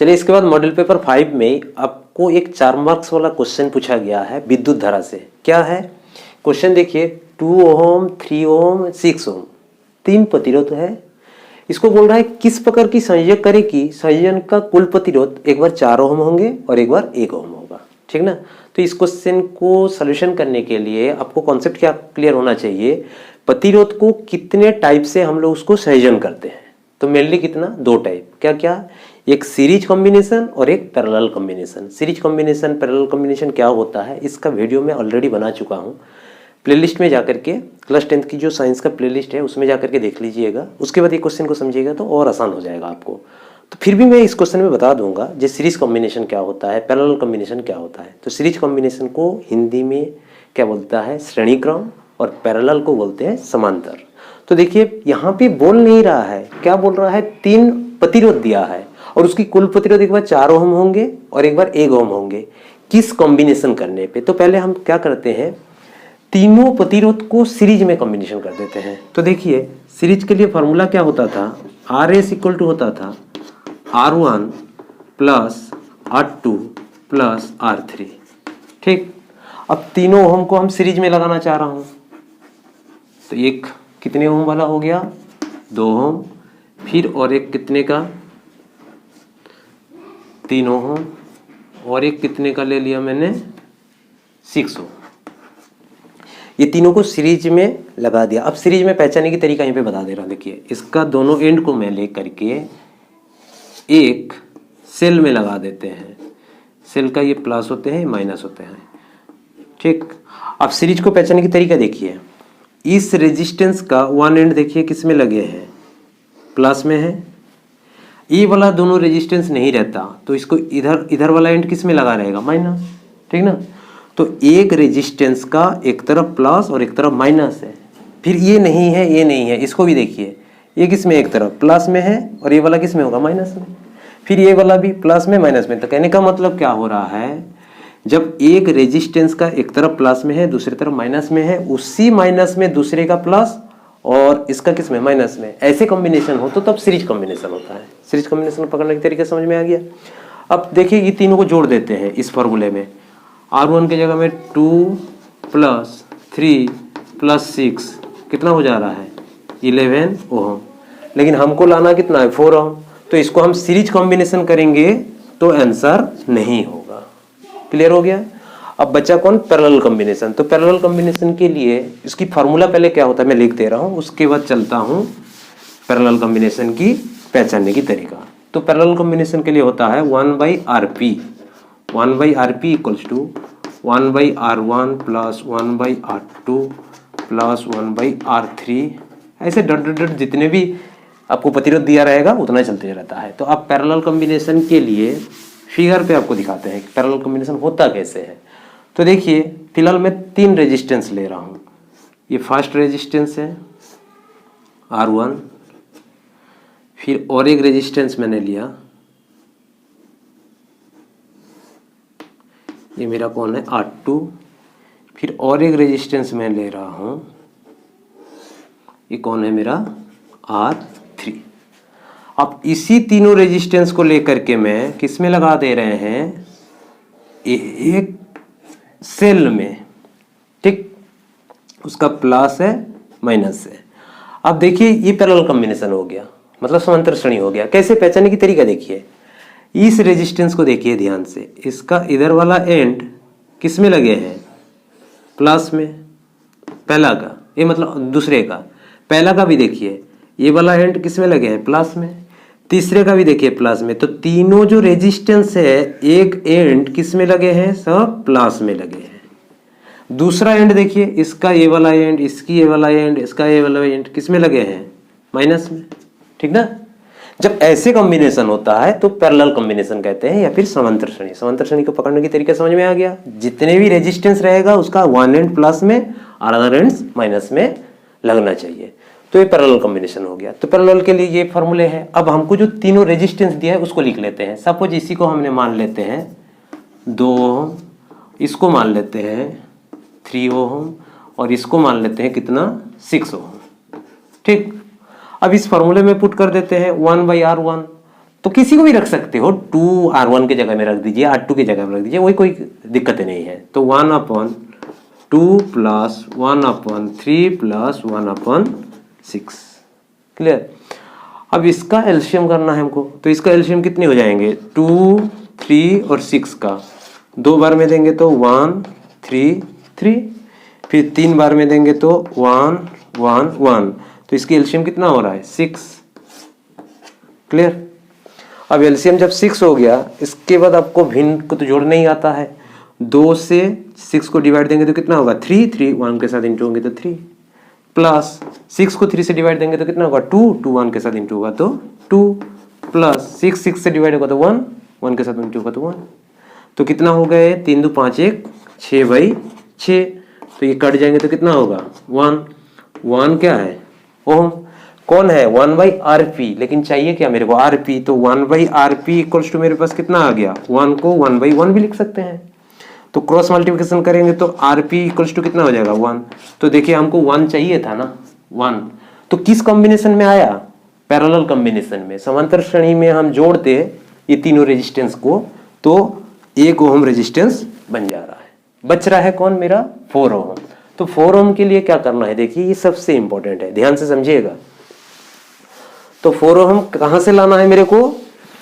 चलिए, इसके बाद मॉडल पेपर 5 में आपको एक 4 मार्क्स वाला क्वेश्चन पूछा गया है विद्युत धारा से। क्या है क्वेश्चन, देखिए 2 ओम, 3 ओम, 6 ओम 3 प्रतिरोध है। इसको बोल रहा है किस प्रकार की संयोजक करे कि संयोजन का कुल प्रतिरोध एक बार 4 ओम होंगे और एक बार 1 ओम होगा। ठीक ना। तो इस क्वेश्चन को सॉल्यूशन करने के लिए आपको कॉन्सेप्ट क्या क्लियर होना चाहिए, प्रतिरोध को कितने टाइप से हम लोग उसको संयोजन करते हैं। तो मेनली कितना, 2 टाइप। क्या क्या, एक सीरीज कॉम्बिनेशन और एक parallel combination. Series combination, parallel combination क्या होता है, इसका वीडियो मैं ऑलरेडी बना चुका हूँ। प्लेलिस्ट में जाकर के, क्लास 10th की जो साइंस का प्लेलिस्ट है उसमें जाकर के देख लीजिएगा। उसके बाद ये क्वेश्चन को समझिएगा तो और आसान हो जाएगा आपको। तो फिर भी मैं इस क्वेश्चन में बता दूंगा जो सीरीज कॉम्बिनेशन क्या होता है, पैरेलल कॉम्बिनेशन क्या होता है। तो सीरीज कॉम्बिनेशन को हिंदी में क्या बोलता है, श्रेणी क्रम, और पैरेलल को बोलते हैं समांतर। तो देखिए यहाँ पे बोल नहीं रहा है, क्या बोल रहा है, 3 प्रतिरोध दिया है और उसकी कुल प्रतिरोध एक बार 4 ओम होंगे और एक बार 1 ओम होंगे। किस कॉम्बिनेशन करने पे, तो पहले हम क्या करते हैं, तीनों प्रतिरोध को सीरीज में कॉम्बिनेशन कर देते हैं। तो देखिए सीरीज के लिए फॉर्मूला क्या होता था, आर एस इक्वल टू होता था R1 plus R2 plus R3। ठीक, अब तीनों ओम को हम सीरीज में लगाना चाह रहा हूं, तो एक कितने ओम वाला हो गया, 2 ओम, फिर और एक कितने का, 3 ओम, और एक कितने का ले लिया मैंने, 6 ओम। ये तीनों को सीरीज में लगा दिया। अब सीरीज में पहचानने की तरीका यहीं पे बता दे रहा हूं। देखिए इसका दोनों एंड को मैं ले करके एक सेल में लगा देते हैं। सेल का ये प्लस होते हैं, माइनस होते हैं। ठीक, अब सीरीज को पहचानने की तरीका देखिए, इस रेजिस्टेंस का वन एंड देखिए किस में लगे हैं, प्लस में है। ये वाला दोनों रेजिस्टेंस नहीं रहता तो इसको इधर वाला एंड किस में लगा रहेगा, माइनस। ठीक ना। तो एक रेजिस्टेंस का एक तरफ प्लस और एक तरफ माइनस है। फिर ये नहीं है, ये नहीं है, इसको भी देखिए, ये किस में, एक तरफ प्लस में है और ये वाला किस में होगा, माइनस में। फिर ये वाला भी प्लस में माइनस में। तो कहने का मतलब क्या हो रहा है, जब एक रेजिस्टेंस का एक तरफ प्लस में है दूसरी तरफ माइनस में है, उसी माइनस में दूसरे का प्लस और इसका किस में, माइनस में, ऐसे कॉम्बिनेशन हो तो तब सीरीज कॉम्बिनेशन होता है। सीरीज कॉम्बिनेशन पकड़ने के तरीके समझ में आ गया। अब देखिए ये तीनों को जोड़ देते हैं इस फॉर्मूले में। R1 की जगह में 2 प्लस 3 प्लस 6 कितना हो जा रहा है, 11 ओम। लेकिन हमको लाना कितना है, 4 ओम। तो इसको हम सीरीज कॉम्बिनेशन करेंगे तो आंसर नहीं होगा। क्लियर हो गया। अब बचा कौन, पैरेलल कॉम्बिनेशन। तो पैरेलल कॉम्बिनेशन के लिए इसकी फार्मूला पहले क्या होता है मैं लिख दे रहा हूँ, उसके बाद चलता हूँ पैरेलल कॉम्बिनेशन की पहचानने की तरीका। तो पैरेलल कॉम्बिनेशन के लिए होता है 1/RP। 1/RP equals to 1/R1 plus 1/R2 plus 1/R3। ऐसे डट डट डट जितने भी आपको प्रतिरोध दिया रहेगा उतना चलते रहता है। तो अब पैरेलल कॉम्बिनेशन के लिए फिगर पे आपको दिखाते हैं कि पैरेलल कॉम्बिनेशन होता कैसे है। तो देखिए फिलहाल मैं 3 रेजिस्टेंस ले रहा हूँ। ये फर्स्ट रेजिस्टेंस है R1, फिर और एक रेजिस्टेंस मैंने लिया, ये मेरा कौन है, R2, फिर और एक रेजिस्टेंस मैं ले रहा हूं, ये कौन है मेरा, R3। अब इसी तीनों रेजिस्टेंस को लेकर के मैं किस में लगा दे रहे हैं, एक सेल में। ठीक, उसका प्लस है माइनस है। अब देखिए ये पैरेलल कॉम्बिनेशन हो गया, मतलब समांतर श्रेणी हो गया। कैसे पहचानने की तरीका देखिए, इस रेजिस्टेंस को देखिए ध्यान से, इसका इधर वाला एंड किस में लगे हैं, प्लस में, पहला का, ये मतलब दूसरे का। पहला का भी देखिए ये वाला एंड किस में लगे हैं, प्लस में। तीसरे का भी देखिए प्लस में। तो तीनों जो रेजिस्टेंस है एक एंड किस में लगे हैं, सब प्लस में लगे हैं। दूसरा एंड देखिए, इसका ये वाला एंड, इसकी ये वाला एंड, इसका ये वाला एंड किस में लगे हैं, माइनस में। ठीक ना। जब ऐसे कॉम्बिनेशन होता है तो पैरेलल कॉम्बिनेशन कहते हैं या फिर समांतर श्रेणी। समांतर श्रेणी को पकड़ने की तरीका समझ में आ गया। जितने भी रेजिस्टेंस रहेगा उसका वन एंड प्लस में और अदर एंड्स माइनस में लगना चाहिए। तो ये पैरेलल कॉम्बिनेशन हो गया। तो पैरेलल के लिए ये फॉर्मूले हैं। अब हमको जो तीनों रेजिस्टेंस दिया है उसको लिख लेते हैं। सपोज इसी को हमने मान लेते हैं 2 ओम, इसको मान लेते हैं 3 ओम और इसको मान लेते हैं कितना, 6 ओम। ठीक, अब इस फॉर्मूले में पुट कर देते हैं 1/R1। तो किसी को भी रख सकते हो, 2R1 की जगह में रख दीजिए, R2 की जगह में रख दीजिए, वही कोई दिक्कत नहीं है। तो 1/2 प्लस 1/3 प्लस 1/6। क्लियर। अब इसका एलसीएम करना है हमको, तो इसका एलसीएम कितने हो जाएंगे, 2, 3 और 6 का 2 बार में देंगे तो 1, 3, 3, फिर 3 बार में देंगे तो 1, 1, 1, तो इसकी एलसीएम कितना हो रहा है, 6। क्लियर। अब एलसीएम जब 6 हो गया, इसके बाद आपको भिन्न को तो जोड़ना ही आता है। 2 से 6 को डिवाइड देंगे तो कितना होगा, 3, 3 1 के साथ इंटू होंगे तो 3, प्लस 6 को 3 से डिवाइड देंगे तो कितना होगा, 2, 2 1 के साथ इंटू होगा तो 2, प्लस 6 6 से डिवाइड होगा तो 1, 1 के साथ इंटू होगा तो 1। तो कितना हो गए, 3 2 5 1 6/6। तो ये कट जाएंगे तो कितना होगा, 1, 1 क्या है, ओम। कौन है, 1/RP, लेकिन चाहिए क्या मेरे को, RP। तो 1/RP इक्वल्स टू मेरे पास कितना आ गया, 1 को 1/1 भी लिख सकते हैं। तो क्रॉस मल्टीप्लिकेशन करेंगे तो RP इक्वल्स टू कितना हो जाएगा, 1। तो देखिए हमको 1 चाहिए था ना, 1। तो किस कॉम्बिनेशन में आया, पैरेलल कॉम्बिनेशन में। समांतर श्रेणी में हम जोड़ते ये तीनों रेजिस्टेंस को तो 1 ओम रेजिस्टेंस बन जा रहा है। बच रहा है कौन, मेरा 4 ओम। तो 4 ओम के लिए क्या करना है, देखिए ये सबसे इंपॉर्टेंट है, ध्यान से समझिएगा। तो 4 ओम कहां से लाना है मेरे को,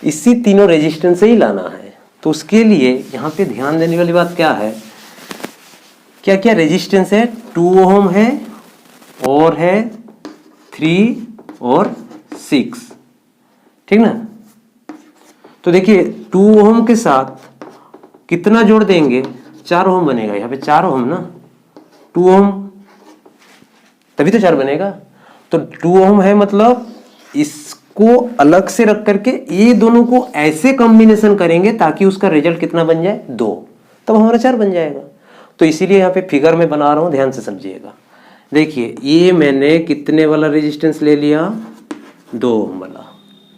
इसी तीनों रेजिस्टेंस से ही लाना है। तो उसके लिए यहां पे ध्यान देने वाली बात क्या है, क्या क्या रेजिस्टेंस है, 2 ओम है और है 3 और 6, ठीक ना। तो देखिए 2 ओम के साथ कितना जोड़ देंगे, 4 ओम बनेगा, यहाँ पे 4 ओम ना, 2 ओम तभी तो 4 बनेगा। तो 2 ओम है, मतलब इसको अलग से रख करके ये दोनों को ऐसे कॉम्बिनेशन करेंगे ताकि उसका रिजल्ट कितना बन जाए, 2, तब हमारा 4 बन जाएगा। तो इसीलिए यहाँ पे फिगर में बना रहा हूं, ध्यान से समझिएगा। देखिए ये मैंने कितने वाला रेजिस्टेंस ले लिया, 2 ओम वाला,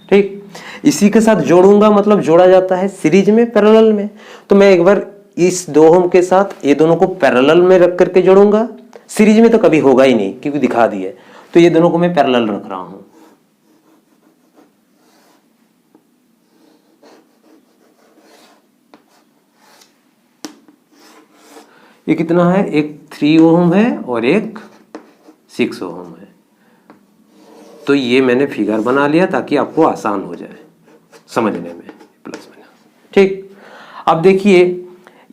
ठीक। इसी के साथ जोड़ूंगा, मतलब जोड़ा जाता है सीरीज में, पैरेलल में। तो मैं एक बार इस 2 ओम के साथ ये दोनों को पैरेलल में रख करके जोड़ूंगा, सीरीज में तो कभी होगा ही नहीं क्योंकि दिखा दिए। तो ये दोनों को मैं पैरेलल रख रहा हूं। ये कितना है, एक 3 ओम है और एक 6 ओम है। तो ये मैंने फिगर बना लिया ताकि आपको आसान हो जाए समझने में, प्लस में, ठीक। अब देखिए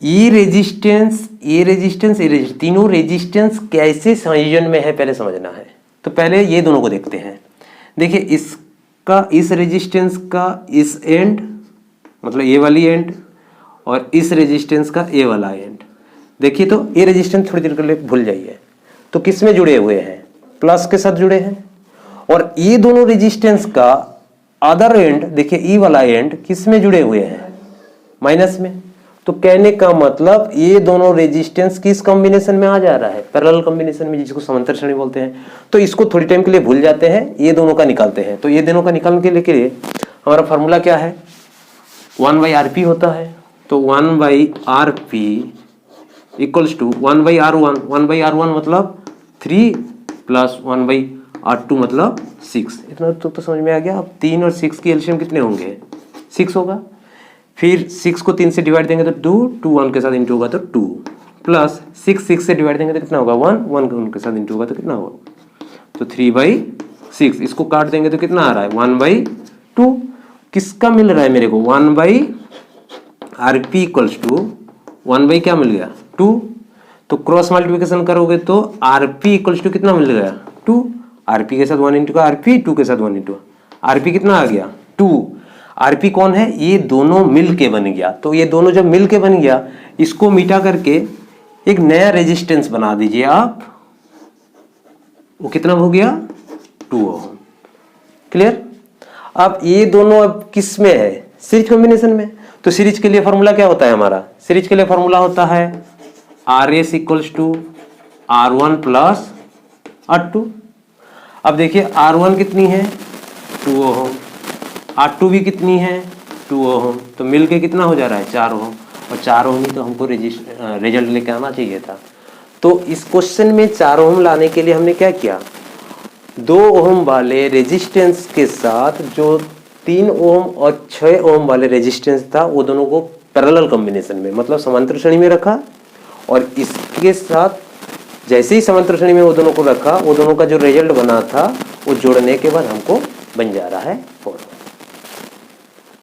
ये रेजिस्टेंस, ये रेजिस्टेंस, ये रेजिस्टेंस, तीनों रेजिस्टेंस कैसे संयोजन में है पहले समझना है। तो पहले ये दोनों को देखते हैं। देखिए इसका, इस रेजिस्टेंस का इस एंड, मतलब ये वाली एंड, और इस रेजिस्टेंस का ये वाला एंड। देखिए तो ये रेजिस्टेंस थोड़ी देर के लिए भूल जाइए, तो किस में जुड़े हुए हैं, प्लस के साथ जुड़े हैं। और ये दोनों रेजिस्टेंस का अदर एंड, देखिए ई वाला एंड किस में जुड़े हुए हैं, माइनस में। तो कहने का मतलब ये दोनों रेजिस्टेंस किस कॉम्बिनेशन में आ जा रहा है, पैरेलल कॉम्बिनेशन में, जिसको समांतर श्रेणी बोलते हैं। तो इसको थोड़ी टाइम के लिए भूल जाते हैं, ये दोनों का निकालते हैं। तो ये दोनों का निकालने के लिए हमारा फॉर्मूला क्या है, 1/RP होता है। तो 1/RP equals to 1/R1, 1/R1 मतलब 3 प्लस 1/R2 मतलब 6। इतना तो समझ में आ गया। अब 3 और 6 की एलसीएम कितने होंगे, 6 होगा। फिर 6 को 3 से डिवाइड देंगे तो 2, 2 1 के साथ इंटू होगा तो 2, प्लस 6 से डिवाइड देंगे तो कितना होगा, 1, 1 उनके साथ इंटू होगा तो कितना होगा, तो 3/6। इसको काट देंगे तो कितना आ रहा है, 1/2। किसका मिल रहा है मेरे को, 1/RP इक्वल्स टू 1 क्या मिल गया, 2। तो क्रॉस मल्टीप्लिकेशन करोगे तो RP इक्वल्स टू कितना मिल गया, 2। RP के साथ 1 इंटू का RP, 2 के साथ 1 इंटू RP कितना आ गया, 2। RP कौन है, ये दोनों मिल के बन गया। तो ये दोनों जब मिल के बन गया, इसको मिटा करके एक नया रेजिस्टेंस बना दीजिए आप। वो कितना हो गया, 2 ओम। क्लियर। अब ये दोनों अब किस में है, सीरीज कॉम्बिनेशन में। तो सीरीज के लिए फॉर्मूला क्या होता है हमारा, सीरीज के लिए फॉर्मूला होता है RS equals to R1 plus R2। अब देखिए R1 कितनी है, 2 ओम, R2 भी कितनी है, 2 ओम। तो मिलके कितना हो जा रहा है, 4 ओम। और 4 ओम ही तो हमको रिजल्ट लेके आना चाहिए था। तो इस क्वेश्चन में 4 ओम लाने के लिए हमने क्या किया, 2 ओम वाले रेजिस्टेंस के साथ जो 3 ओम और 6 ओम वाले रेजिस्टेंस था वो दोनों को पैरेलल कॉम्बिनेशन में, मतलब समांतर श्रेणी में रखा, और इसके साथ जैसे ही समांतर श्रेणी में वो दोनों को रखा, वो दोनों का जो रिजल्ट बना था वो जोड़ने के बाद हमको बन जा रहा है 4।